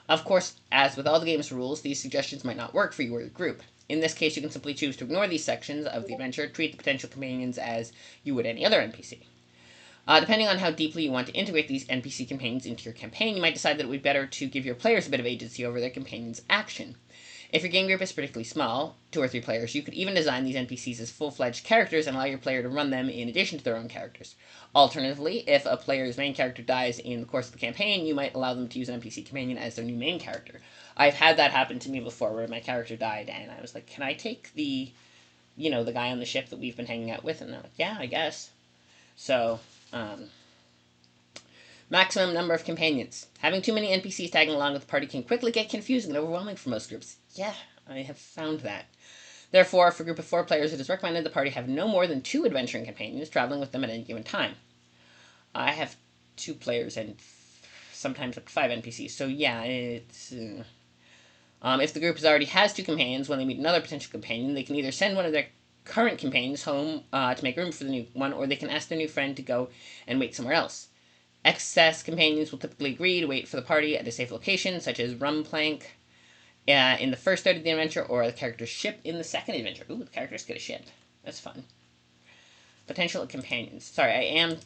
Of course, as with all the game's rules, these suggestions might not work for you or your group. In this case, you can simply choose to ignore these sections of the adventure, treat the potential companions as you would any other NPC. Depending on how deeply you want to integrate these NPC companions into your campaign, you might decide that it would be better to give your players a bit of agency over their companion's action. If your game group is particularly small, 2 or 3 players, you could even design these NPCs as full-fledged characters and allow your player to run them in addition to their own characters. Alternatively, if a player's main character dies in the course of the campaign, you might allow them to use an NPC companion as their new main character. I've had that happen to me before, where my character died, and I was like, can I take the guy on the ship that we've been hanging out with? And they're like, yeah, I guess. So, maximum number of companions. Having too many NPCs tagging along with the party can quickly get confusing and overwhelming for most groups. Yeah, I have found that. Therefore, for a group of 4 players, it is recommended the party have no more than 2 adventuring companions traveling with them at any given time. I have 2 players and sometimes up to 5 NPCs, so yeah, it's... if the group already has 2 companions, when they meet another potential companion, they can either send one of their current companions home to make room for the new one, or they can ask their new friend to go and wait somewhere else. Excess companions will typically agree to wait for the party at a safe location, such as Rumplank in the first start of the adventure, or the character's ship in the second adventure. Ooh, the characters get a ship. That's fun. Potential companions. Sorry, I am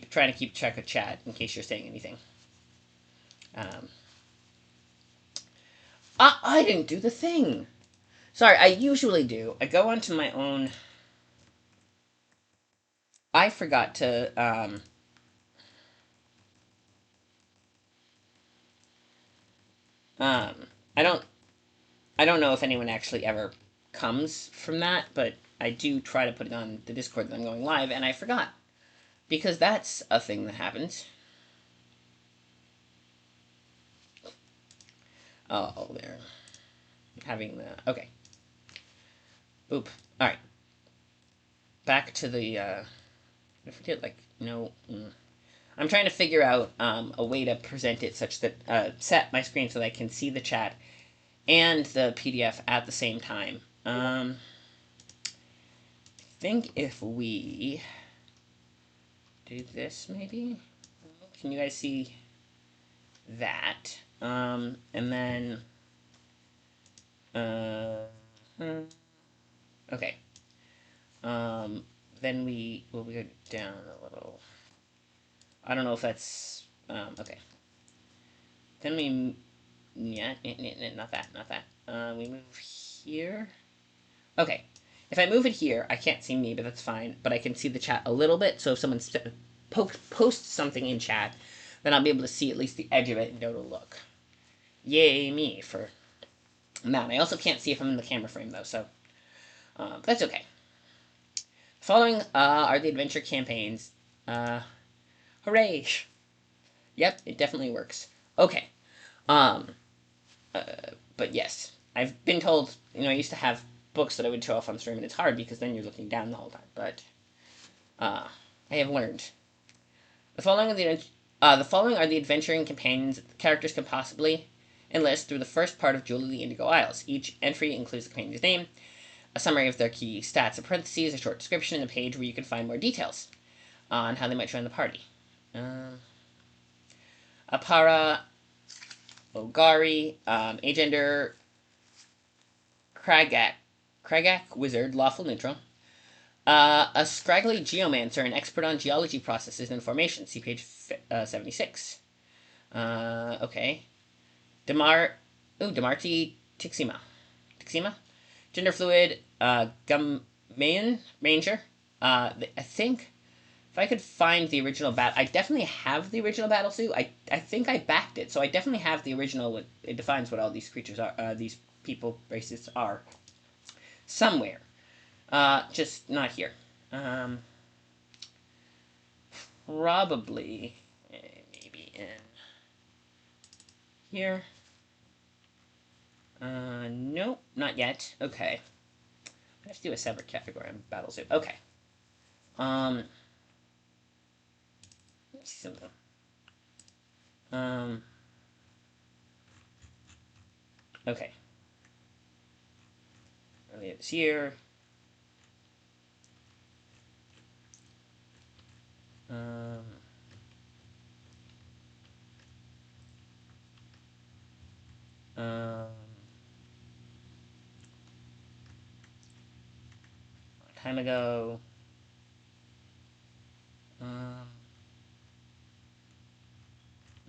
trying to keep track of chat in case you're saying anything. I didn't do the thing. Sorry, I usually do. I go onto my own. I forgot to. Um, I don't. I don't know if anyone actually ever comes from that, but I do try to put it on the Discord that I'm going live, and I forgot because that's a thing that happens. Oh, they're having the okay. Oop. All right. Back to the. If we did like no. I'm trying to figure out a way to present it such that set my screen so that I can see the chat and the PDF at the same time. I think if we do this, maybe. Can you guys see that? And then. Okay. Then we go down a little. I don't know if that's okay. Then we yeah, not that. We move here. Okay. If I move it here, I can't see me, but that's fine. But I can see the chat a little bit. So if someone posts something in chat, then I'll be able to see at least the edge of it and know to look. Yay me for that. I also can't see if I'm in the camera frame though, so that's okay. Following are the adventure campaigns. Hooray! Yep, it definitely works. Okay. But yes, I've been told, I used to have books that I would show off on stream, and it's hard because then you're looking down the whole time. But I have learned. The following are the adventuring companions that the characters can possibly enlist through the first part of Jewel of the Indigo Isles. Each entry includes the companion's name, a summary of their key stats in parentheses, a short description, and a page where you can find more details on how they might join the party. Apara, Ogari, Agender, Kragak, Wizard, Lawful Neutral. A scraggly geomancer, an expert on geology processes and formation. See page 76. Okay. Demarti Tixima. Gender fluid, Gummayan Ranger. I think if I could find the original I definitely have the original battle suit. I think I backed it, so I definitely have the original. It defines what all these creatures are. These people races are somewhere. Just not here. Probably maybe in here. Nope, not yet. Okay. I have to do a separate category on battlesuit. Okay. Let's see something. Okay. It's here. Time ago.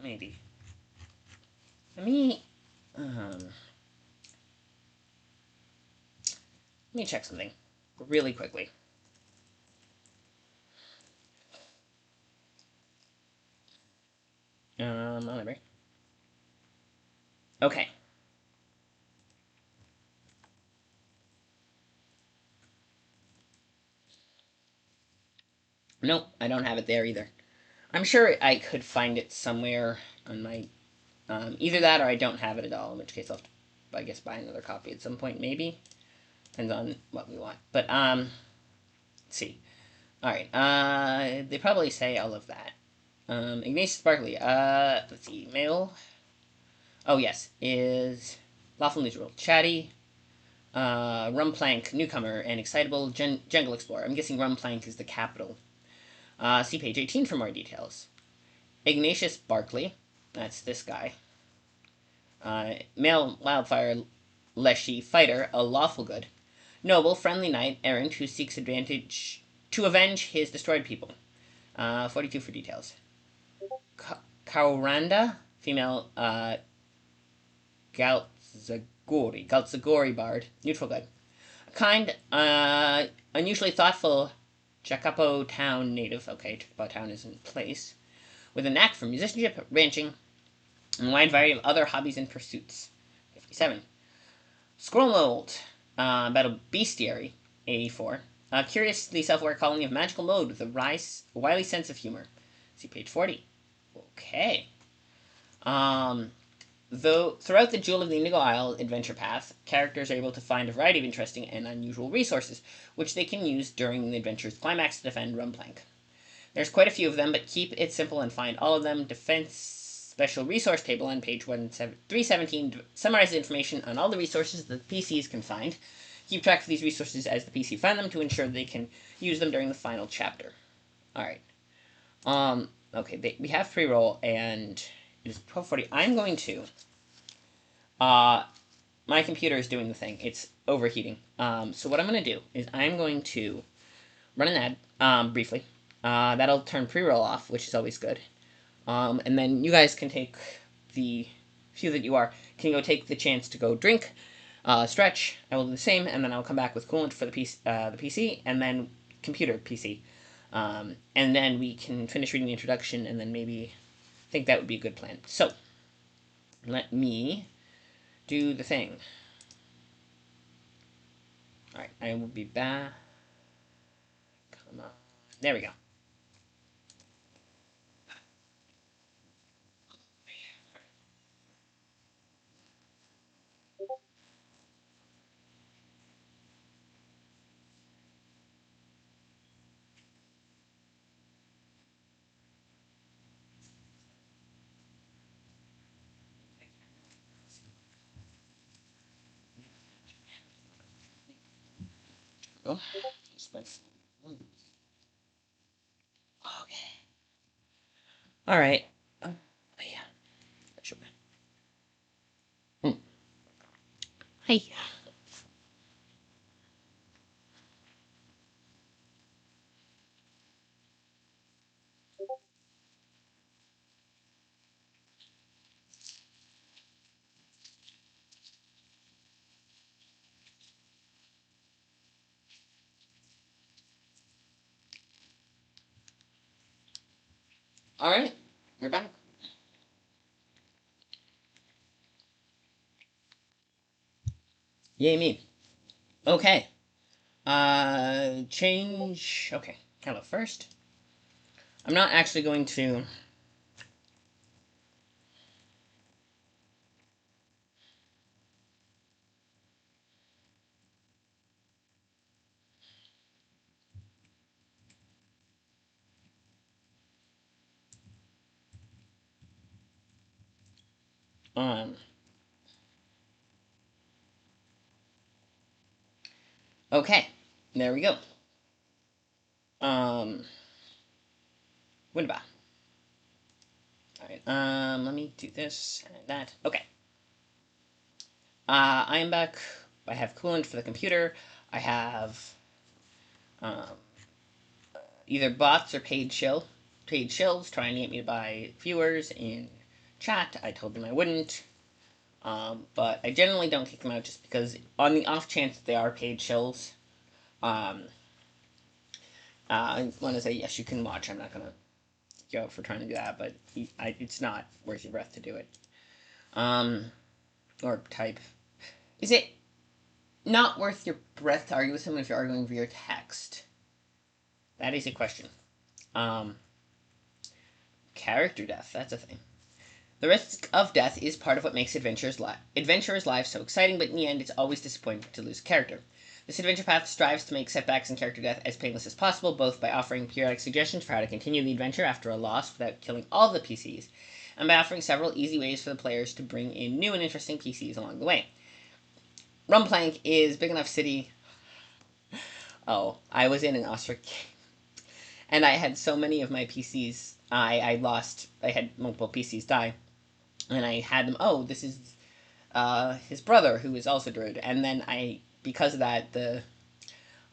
Maybe. Let me check something really quickly. Library. Okay. Nope, I don't have it there either. I'm sure I could find it somewhere on my... either that or I don't have it at all, in which case I'll have to, I guess, buy another copy at some point, maybe. Depends on what we want. But, let's see. Alright, they probably say all of that. Ignatius Barkley, let's see, male. Oh, yes, is Lawful Neutral, Chatty, Rumplank, Newcomer, and Excitable Jungle Explorer. I'm guessing Rumplank is the capital. See page 18 for more details. Ignatius Barkley, that's this guy. Male Wildfire Leshy Fighter, a lawful good. Noble, friendly knight, errant, who seeks advantage to avenge his destroyed people. 42 for details. Kauranda, female, Galtzagori bard, neutral good. Kind, unusually thoughtful Jacapo Town native. Okay, Jacapo Town is in place. With a knack for musicianship, ranching, and a wide variety of other hobbies and pursuits. 57. Scroll Mold, Battle Bestiary, 84. A curiously self-aware colony of magical mode with a wily sense of humor. See page 40. Okay. Though throughout the Jewel of the Indigo Isle adventure path, characters are able to find a variety of interesting and unusual resources, which they can use during the adventure's climax to defend Rumplank. There's quite a few of them, but keep it simple and find all of them. Defense Special Resource Table on page 317 summarizes information on all the resources that the PCs can find. Keep track of these resources as the PC find them to ensure they can use them during the final chapter. Alright. Okay, we have pre-roll, and it is 12:40. I'm going to... my computer is doing the thing. It's overheating. So what I'm going to do is I'm going to run an ad, briefly. That'll turn pre-roll off, which is always good. And then you guys can take the few that you are, can go take the chance to go drink, stretch. I will do the same, and then I'll come back with coolant for the PC, and then computer PC. And then we can finish reading the introduction, and then maybe think that would be a good plan. So, let me do the thing. Alright, I will be back. Come on. There we go. Oh, okay. Alright. Yeah. Sure. Hi. Alright. We're back. Yay me. Okay. Change. Okay. Hello first. I'm not actually going to. Um. Okay. There we go. Winba. Alright. Let me do this and that. Okay. I am back. I have coolant for the computer. I have um, either bots or paid shills trying to get me to buy viewers in chat. I told them I wouldn't. But I generally don't kick them out just because on the off chance that they are paid shills, I want to say yes, you can watch. I'm not gonna kick you out for trying to do that, but it's not worth your breath to do it. Or type. Is it not worth your breath to argue with someone if you're arguing via text? That is a question. Character death, that's a thing. The risk of death is part of what makes adventurers' lives so exciting, but in the end, it's always disappointing to lose character. This adventure path strives to make setbacks and character death as painless as possible, both by offering periodic suggestions for how to continue the adventure after a loss without killing all the PCs, and by offering several easy ways for the players to bring in new and interesting PCs along the way. Rumplank is big enough city. Oh, I was in an Ostrich game, and I had so many of my PCs. I had multiple PCs die, and I had them. Oh, this is his brother, who is also druid, and then because of that, the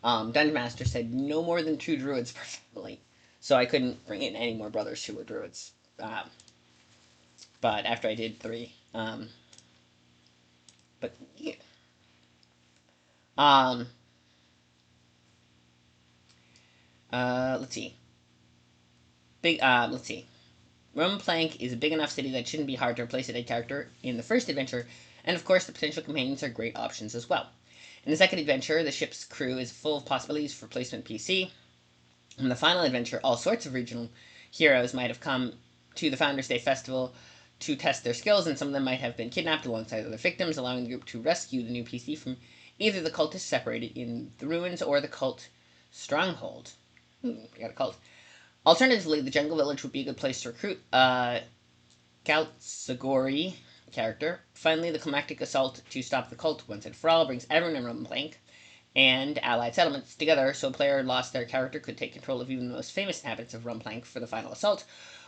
dungeon master said no more than 2 druids per family. so I couldn't bring in any more brothers who were druids. But after I did 3, but yeah. Um, let's see. Let's see. Rumplank is a big enough city that it shouldn't be hard to replace a dead character in the first adventure, and of course the potential companions are great options as well. In the second adventure, the ship's crew is full of possibilities for placement PC. In the final adventure, all sorts of regional heroes might have come to the Founders Day Festival to test their skills, and some of them might have been kidnapped alongside other victims, allowing the group to rescue the new PC from either the cultists separated in the ruins or the cult stronghold. We got a cult. Alternatively, the jungle village would be a good place to recruit Galtsagori character. Finally, the climactic assault to stop the cult once and for all brings everyone in Rumblank and allied settlements together, so a player lost their character could take control of even the most famous inhabitants of Rumplank for the final assault,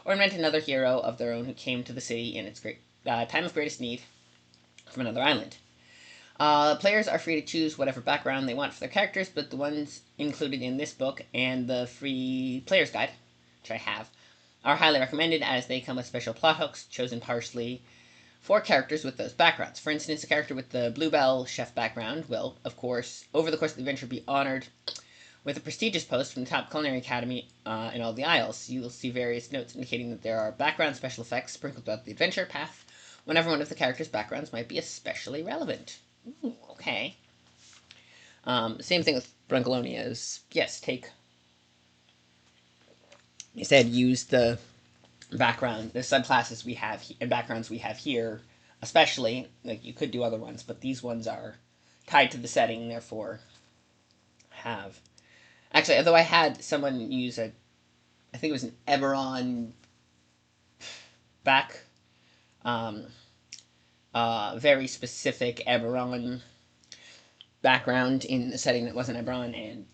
or invent another hero of their own who came to the city in its time of greatest need from another island. Players are free to choose whatever background they want for their characters, but the ones included in this book and the free player's guide, which I have, are highly recommended as they come with special plot hooks chosen partially for characters with those backgrounds. For instance, a character with the Bluebell chef background will, of course, over the course of the adventure be honored with a prestigious post from the top culinary academy in all the Isles. You will see various notes indicating that there are background special effects sprinkled throughout the adventure path whenever one of the characters' backgrounds might be especially relevant. Ooh, okay. Same thing with Bruncalonia is, yes, take... You said use the background, the subclasses we have and backgrounds we have here, especially, like, you could do other ones, but these ones are tied to the setting, therefore have... Actually, although I had someone use I think it was an Eberron back, very specific Eberron background in the setting that wasn't Eberron, and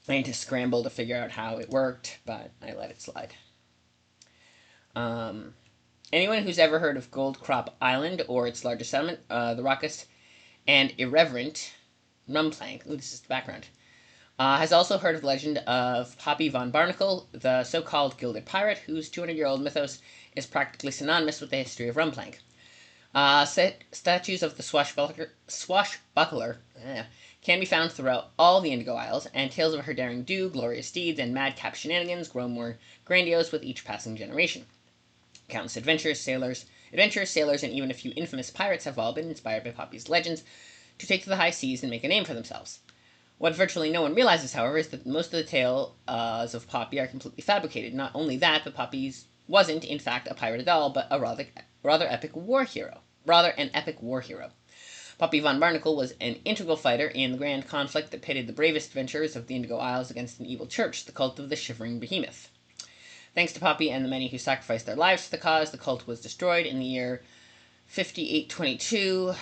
I had to scramble to figure out how it worked, but I let it slide. Anyone who's ever heard of Goldcrop Island or its largest settlement, the raucous and irreverent Rumplank, ooh, this is the background, has also heard of the legend of Poppy von Barnacle, the so-called gilded pirate, whose 200-year-old mythos is practically synonymous with the history of Rumplank. Statues of the swashbuckler can be found throughout all the Indigo Isles, and tales of her daring do, glorious deeds, and madcap shenanigans grow more grandiose with each passing generation. Countless adventurers, sailors, and even a few infamous pirates have all been inspired by Poppy's legends to take to the high seas and make a name for themselves. What virtually no one realizes, however, is that most of the tales of Poppy are completely fabricated. Not only that, but Poppy wasn't, in fact, a pirate at all, but a rather epic war hero. Poppy von Barnacle was an integral fighter in the grand conflict that pitted the bravest adventurers of the Indigo Isles against an evil church, the cult of the Shivering Behemoth. Thanks to Poppy and the many who sacrificed their lives for the cause, the cult was destroyed in the year 5822.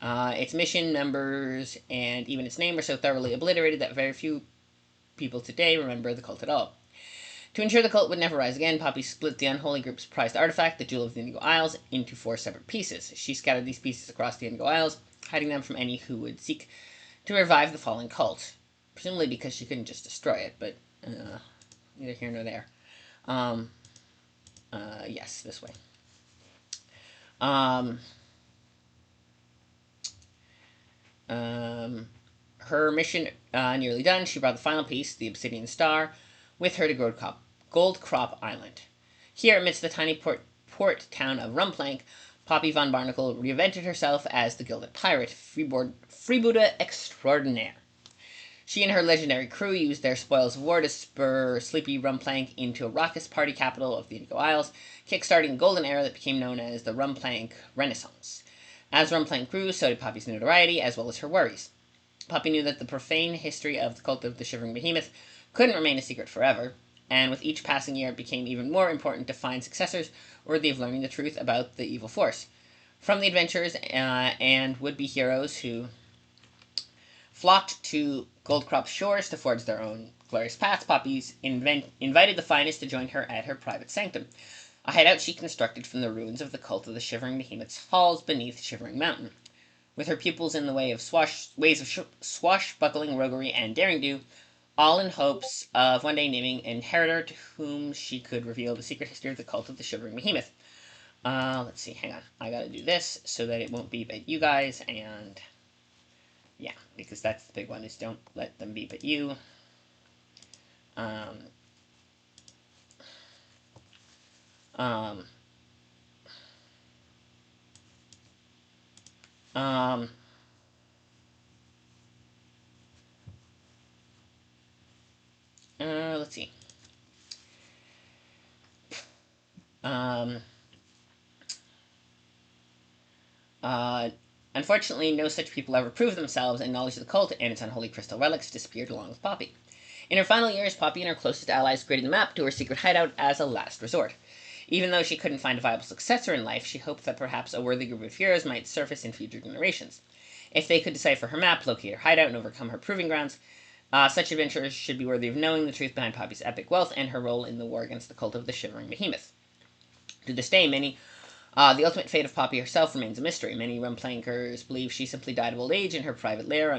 Its mission, members, and even its name are so thoroughly obliterated that very few people today remember the cult at all. To ensure the cult would never rise again, Poppy split the unholy group's prized artifact, the Jewel of the Indigo Isles, into 4 separate pieces. She scattered these pieces across the Indigo Isles, hiding them from any who would seek to revive the fallen cult. Presumably because she couldn't just destroy it, but neither here nor there. Yes, this way. Her mission nearly done, she brought the final piece, the Obsidian Star, with her to Goldcrop Island. Here, amidst the tiny port town of Rumplank, Poppy von Barnacle reinvented herself as the Gilded Pirate, freebooter extraordinaire. She and her legendary crew used their spoils of war to spur sleepy Rumplank into a raucous party capital of the Indigo Isles, kickstarting a golden era that became known as the Rumplank Renaissance. As Rumplank grew, so did Poppy's notoriety, as well as her worries. Poppy knew that the profane history of the cult of the Shivering Behemoth couldn't remain a secret forever, and with each passing year it became even more important to find successors worthy of learning the truth about the evil force. From the adventurers and would-be heroes who flocked to Goldcrop's shores to forge their own glorious paths, Poppy's invited the finest to join her at her private sanctum, a hideout she constructed from the ruins of the cult of the Shivering Behemoth's halls beneath Shivering Mountain. With her pupils in the ways of swashbuckling, roguery, and daring-do, all in hopes of one day naming an inheritor to whom she could reveal the secret history of the cult of the Shivering Behemoth. Let's see, hang on. I gotta do this so that it won't beep at you guys, and yeah, because that's the big one, is don't let them beep at you. Um, um, um, let's see. Um, uh, Unfortunately, no such people ever proved themselves, and knowledge of the cult and its unholy crystal relics disappeared along with Poppy. In her final years, Poppy and her closest allies created the map to her secret hideout as a last resort. Even though she couldn't find a viable successor in life, she hoped that perhaps a worthy group of heroes might surface in future generations. If they could decipher her map, locate her hideout, and overcome her proving grounds, such adventurers should be worthy of knowing the truth behind Poppy's epic wealth and her role in the war against the cult of the Shivering Behemoth. To this day, the ultimate fate of Poppy herself remains a mystery. Many Rumplankers believe she simply died of old age in her private lair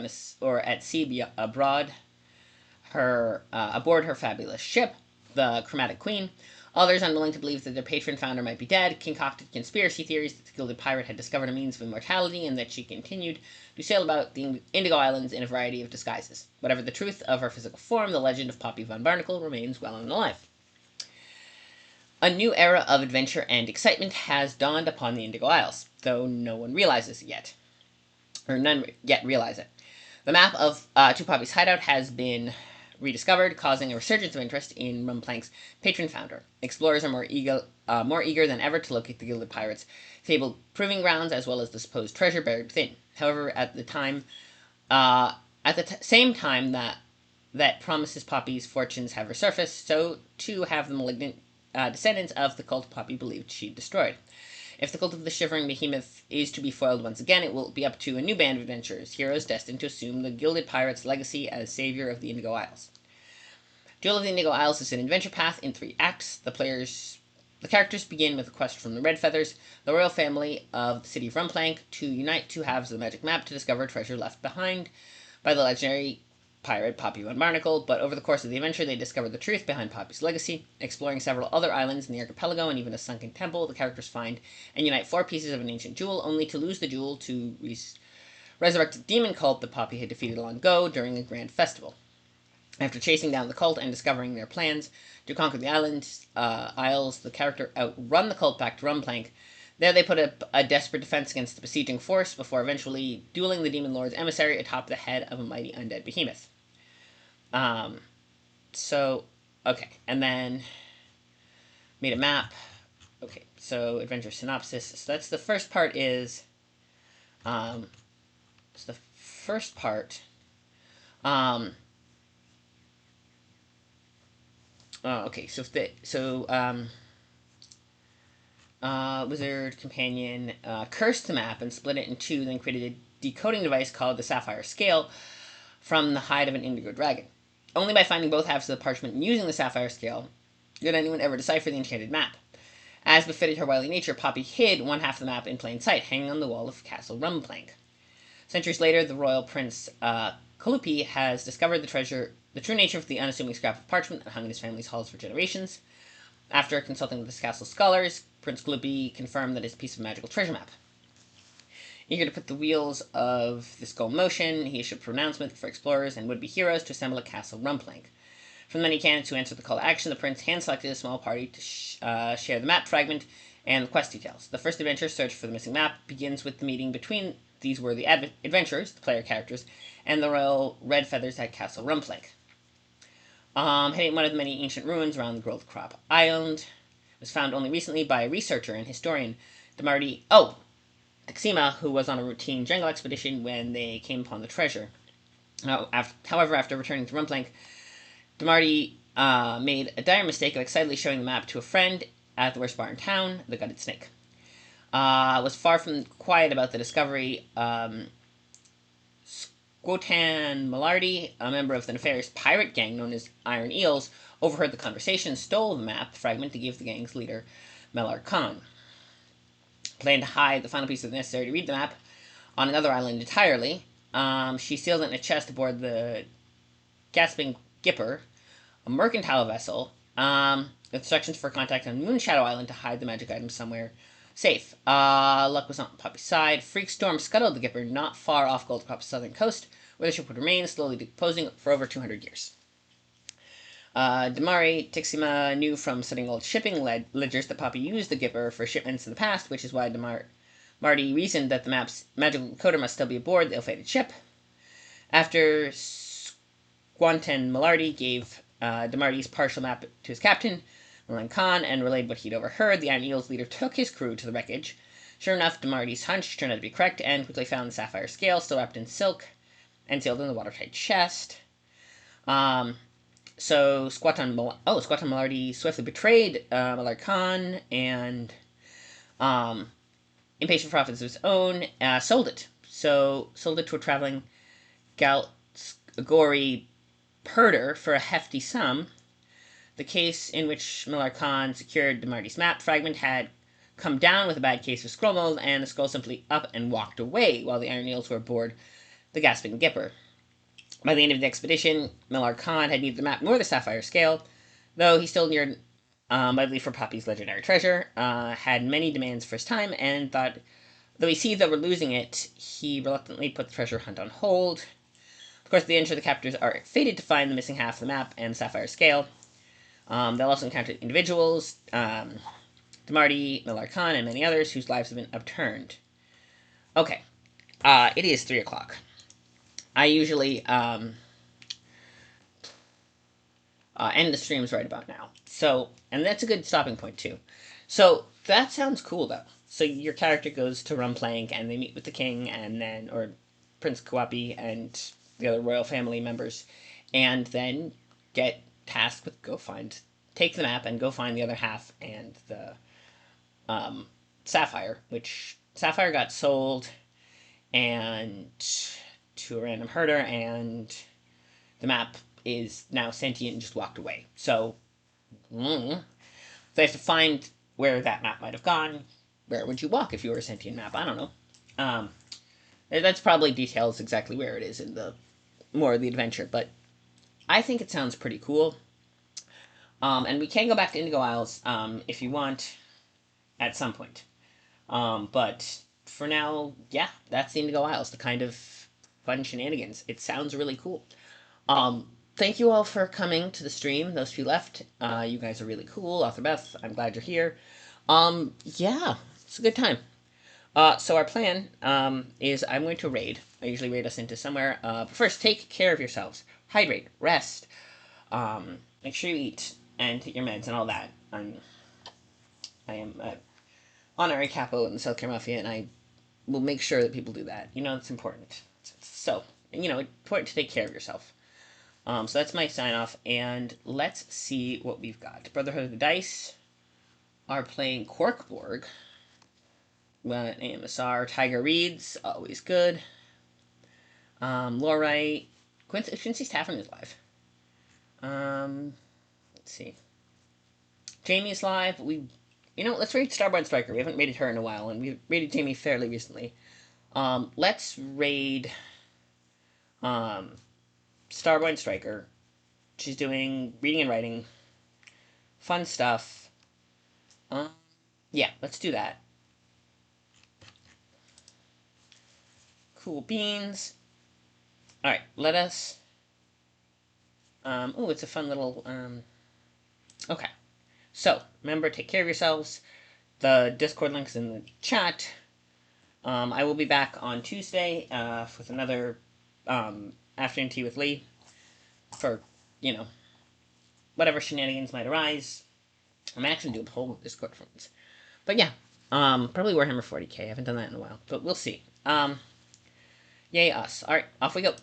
or at sea aboard her fabulous ship, the Chromatic Queen. Others, unwilling to believe that their patron founder might be dead, concocted conspiracy theories that the Gilded Pirate had discovered a means of immortality and that she continued to sail about the Indigo Islands in a variety of disguises. Whatever the truth of her physical form, the legend of Poppy von Barnacle remains well and alive. A new era of adventure and excitement has dawned upon the Indigo Isles, though no one realizes it yet. Or none yet realize it. The map of To Poppy's hideout has been rediscovered, causing a resurgence of interest in Rumplank's patron founder. Explorers are more eager than ever to locate the Gilded Pirates' fabled proving grounds, as well as the supposed treasure buried within. However, at the same time that promises Poppy's fortunes have resurfaced, so too have the malignant descendants of the cult Poppy believed she destroyed. If the cult of the Shivering Behemoth is to be foiled once again, it will be up to a new band of adventurers, heroes destined to assume the Gilded Pirate's legacy as savior of the Indigo Isles. Duel of the Indigo Isles is an adventure path in 3 acts. The characters begin with a quest from the Red Feathers, the royal family of the city of Rumplank, to unite 2 halves of the magic map to discover treasure left behind by the legendary pirate Poppy von Barnacle, but over the course of the adventure they discover the truth behind Poppy's legacy. Exploring several other islands in the archipelago and even a sunken temple, the characters find and unite 4 pieces of an ancient jewel, only to lose the jewel to resurrect a demon cult that Poppy had defeated long ago during a grand festival. After chasing down the cult and discovering their plans to conquer the isles, the character outrun the cult back to Rumplank. There they put up a desperate defense against the besieging force before eventually dueling the Demon Lord's emissary atop the head of a mighty undead behemoth. Okay, and then made a map. Okay, so adventure synopsis. So that's the first part is, so the first part, okay, Wizard Companion cursed the map and split it in 2, then created a decoding device called the Sapphire Scale from the hide of an indigo dragon. Only by finding both halves of the parchment and using the Sapphire Scale did anyone ever decipher the enchanted map. As befitted her wily nature, Poppy hid one half of the map in plain sight, hanging on the wall of Castle Rumplank. Centuries later, the royal prince Kalupi has discovered the true nature of the unassuming scrap of parchment that hung in his family's halls for generations. After consulting with his castle scholars, Prince Kalupi confirmed that it's a piece of magical treasure map. Eager to put the wheels of this goal in motion, he issued a pronouncement for explorers and would-be heroes to assemble at Castle Rumplank. From the many candidates who answered the call to action, the prince hand-selected a small party to share the map fragment and the quest details. The first adventure, Search for the Missing Map, begins with the meeting between these worthy adventurers, the player characters, and the royal Red Feathers at Castle Rumplank. Hitting one of the many ancient ruins around the Gold Crop Island. It was found only recently by a researcher and historian, Dexima, who was on a routine jungle expedition when they came upon the treasure. However, after returning to Rumplank, Demarty made a dire mistake of excitedly showing the map to a friend at the worst bar in town, the Gutted Snake. Was far from quiet about the discovery. Squotan Malardi, a member of the nefarious pirate gang known as Iron Eels, overheard the conversation and stole the map fragment to give the gang's leader, Melar Khan. Planned to hide the final pieces necessary to read the map on another island entirely. She sealed it in a chest aboard the gasping Gipper, a mercantile vessel, instructions for contact on Moonshadow Island to hide the magic items somewhere safe. Luck was not on Poppy's side. Freak storm scuttled the Gipper not far off Goldcrop's southern coast, where the ship would remain, slowly decomposing for over 200 years. Damari Tixima knew from studying old shipping ledgers that Poppy used the Gipper for shipments in the past, which is why Marty reasoned that the map's magical encoder must still be aboard the ill-fated ship. After Squanten Malarty gave Damarty's partial map to his captain, Milan Khan, and relayed what he'd overheard, the Iron Eels leader took his crew to the wreckage. Sure enough, Damarty's hunch turned out to be correct, and quickly found the sapphire scale still wrapped in silk and sealed in the watertight chest. So Squanten Malarty swiftly betrayed Millard Khan and, impatient for profits of his own, sold it. Sold it to a traveling Galtgori herder for a hefty sum. The case in which Millard Khan secured Damarty's map fragment had come down with a bad case of scroll mold, and the scroll simply up and walked away while the Iron Eels were aboard the gasping Gipper. By the end of the expedition, Millard Khan had neither the map nor the sapphire scale, though he still yearned mightily for Poppy's legendary treasure, had many demands for his time, and thought, though he seized over losing it, he reluctantly put the treasure hunt on hold. Of course, at the end, the captors are fated to find the missing half of the map and the sapphire scale. They'll also encounter individuals, Damarty, Millard Khan, and many others whose lives have been upturned. Okay, it is 3 o'clock. I usually end the streams right about now. So, and that's a good stopping point too. So that sounds cool though. So your character goes to Rumplank and they meet with the king and then, or Prince Kuapi and the other royal family members, and then get tasked with take the map and go find the other half and the sapphire, which sapphire got sold and to a random herder, and the map is now sentient and just walked away. So they have to find where that map might have gone. Where would you walk if you were a sentient map? I don't know. That's probably details exactly where it is in the more of the adventure, but I think it sounds pretty cool. And we can go back to Indigo Isles if you want at some point. But for now, yeah, that's the Indigo Isles, the kind of fun shenanigans. It sounds really cool. Thank you all for coming to the stream. Those few left, you guys are really cool. Author Beth, I'm glad you're here. Yeah, it's a good time. So our plan is I'm going to raid. I usually raid us into somewhere. But first, take care of yourselves. Hydrate, rest. Make sure you eat and take your meds and all that. I am honorary capo in the South Care Mafia, and I will make sure that people do that. You know, it's important. So, you know, important to take care of yourself. So that's my sign off, and let's see what we've got. Brotherhood of the Dice are playing Corkborg. AMSR, Tiger Reads, always good. Lorite, Quincy's Tavern is live. Let's see. Jamie's live. Let's raid Starborn Striker. We haven't raided her in a while, and we raided Jamie fairly recently. Let's raid Starborn Striker. She's doing reading and writing. Fun stuff. Yeah, let's do that. Cool beans. Alright, let us... it's a fun little... Okay. So, remember, take care of yourselves. The Discord link's in the chat. I will be back on Tuesday with another afternoon tea with Lee for, whatever shenanigans might arise. I'm actually doing a whole Discord friends. But yeah, probably Warhammer 40k. I haven't done that in a while, but we'll see. Yay us. Alright, off we go.